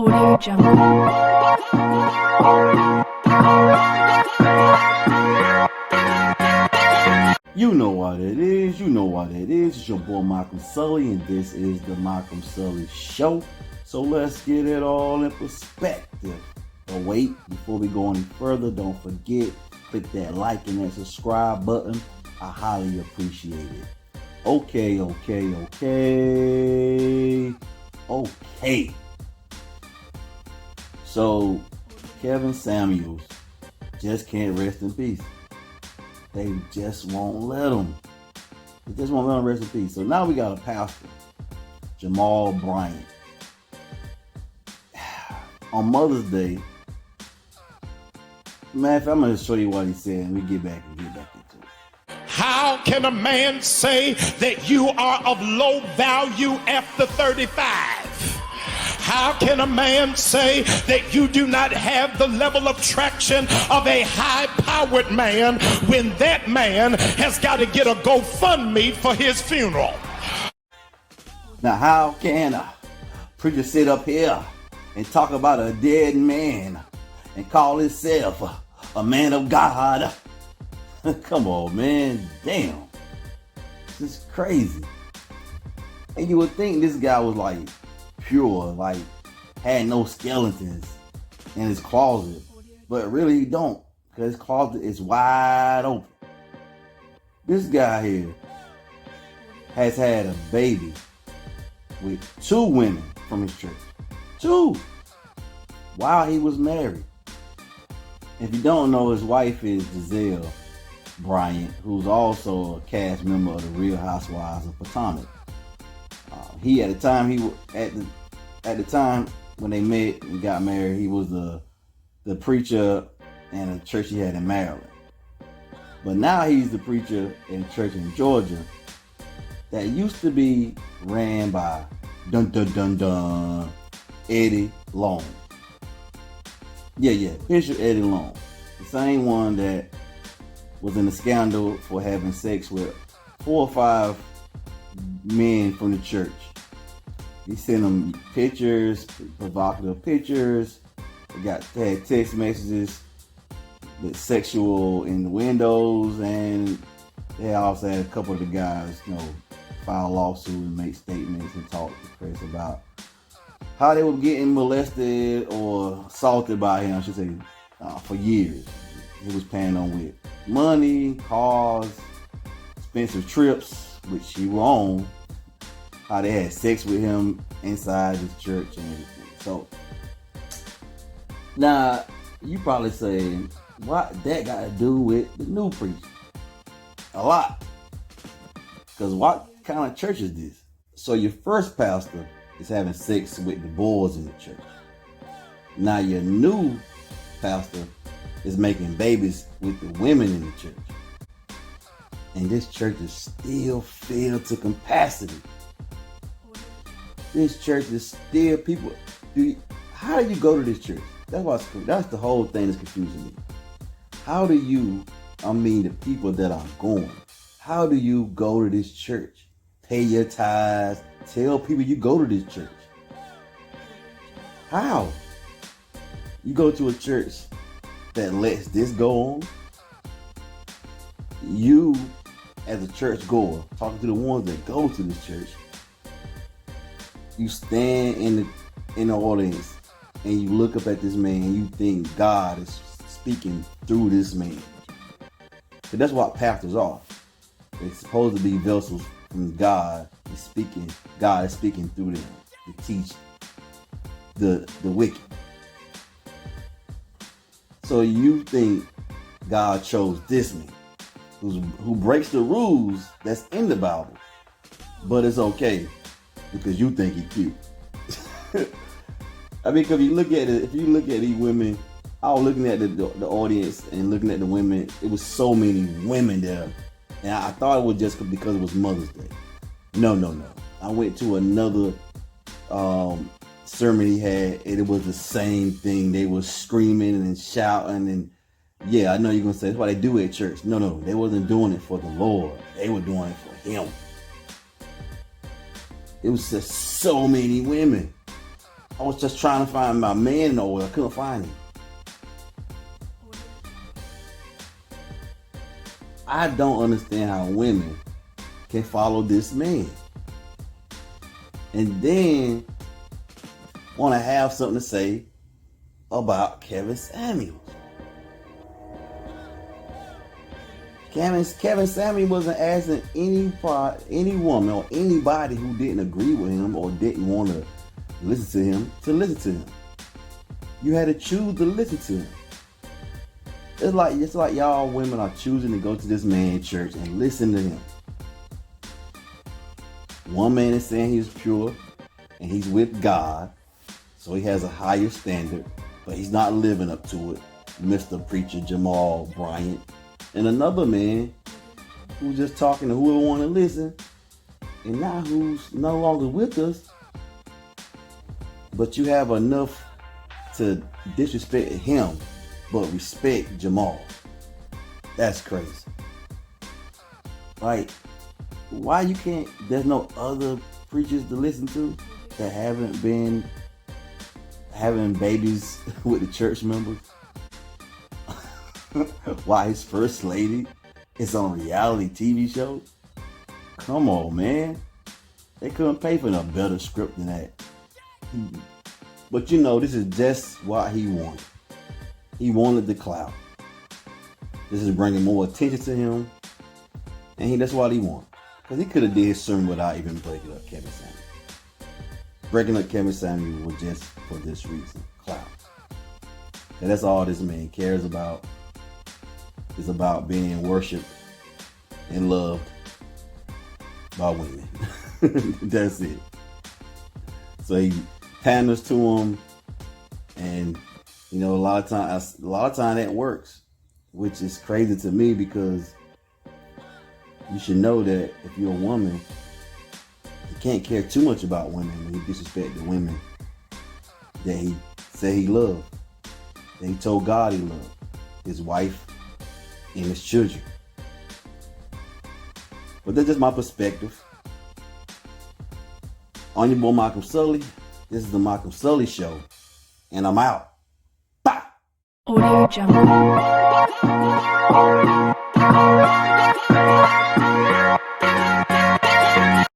Audio Jungle. You know what it is. You know what it is. It's your boy Malcolm Sully, and this is the Malcolm Sully Show. So let's get it all in perspective. But wait, before we go any further, don't forget, click that like and that subscribe button. I highly appreciate it. Okay. So, Kevin Samuels just can't rest in peace. They just won't let him. They just won't let him rest in peace. So now we got a pastor, Jamal Bryant. On Mother's Day, man, I'm going to show you what he said and we get back into it. How can a man say that you are of low value after 35? How can a man say that you do not have the level of traction of a high-powered man when that man has got to get a GoFundMe for his funeral? Now, how can a preacher sit up here and talk about a dead man and call himself a man of God? Come on, man. Damn. This is crazy. And you would think this guy was like pure, like had no skeletons in his closet. But really he don't, because his closet is wide open. This guy here has had a baby with 2 women from his church. 2! While he was married. If you don't know, his wife is Jamal Bryant, who's also a cast member of the Real Housewives of Potomac. He at the time when they met and got married, he was the preacher in a church he had in Maryland. But now he's the preacher in a church in Georgia that used to be ran by Eddie Long. Yeah, Bishop Eddie Long, the same one that was in a scandal for having sex with 4 or 5 men from the church. He sent them pictures, provocative pictures. They had text messages with sexual innuendos, and they also had a couple of the guys, file a lawsuit and make statements and talk to the press about how they were getting molested or assaulted by him, I should say, for years. He was paying them with money, cars, expensive trips, which he were on. How they had sex with him inside his church and everything. So now you probably say, what that got to do with the new preacher? A lot. Because what kind of church is this? So your first pastor is having sex with the boys in the church. Now your new pastor is making babies with the women in the church. And this church is still filled to capacity. This church is still people. How do you go to this church? That's the whole thing that's confusing me. How do you, the people that are going, how do you go to this church? Pay your tithes, tell people you go to this church. How? You go to a church that lets this go on? You, as a church goer, talking to the ones that go to this church, you stand in the audience and you look up at this man and you think God is speaking through this man. But that's what pastors are. They're supposed to be vessels from God. God is speaking through them to teach the wicked. So you think God chose this man who breaks the rules that's in the Bible, but it's okay because you think he's cute. Because if you look at these women, I was looking at the audience and looking at the women. It was so many women there, and I thought it was just because it was Mother's Day. No. I went to another sermon he had, and it was the same thing. They were screaming and shouting, and yeah, I know you're gonna say that's why they do it at church. No, they wasn't doing it for the Lord. They were doing it for Him. It was just so many women. I was just trying to find my man nowhere. I couldn't find him. I don't understand how women can follow this man and then want to have something to say about Kevin Samuels. Kevin Samuels wasn't asking any woman or anybody who didn't agree with him or didn't want to listen to him. You had to choose to listen to him. It's like y'all women are choosing to go to this man church and listen to him. One man is saying he's pure and he's with God, so he has a higher standard, but he's not living up to it. Mr. Preacher Jamal Bryant. And another man who's just talking to whoever want to listen, and now who's no longer with us, but you have enough to disrespect him, but respect Jamal. That's crazy. Like, why you can't, there's no other preachers to listen to that haven't been having babies with the church members? Why his first lady is on reality TV shows? Come on, man. They couldn't pay for a better script than that. But you know, this is just what he wanted. He wanted the clout. This is bringing more attention to him. And that's what he wanted. Because he could have did his sermon without even breaking up Kevin Samuels. Breaking up Kevin Samuels was just for this reason, clout. And that's all this man cares about. It's about being worshipped and loved by women. That's it. So he panders to them, and you know, a lot of time that works, which is crazy to me because you should know that if you're a woman, you can't care too much about women when you disrespect the women that he said he loved, that he told God he loved, his wife and his children. But that's just my perspective. On your boy Malcolm Sully, this is the Malcolm Sully Show, and I'm out. Bye. Audio Jungle.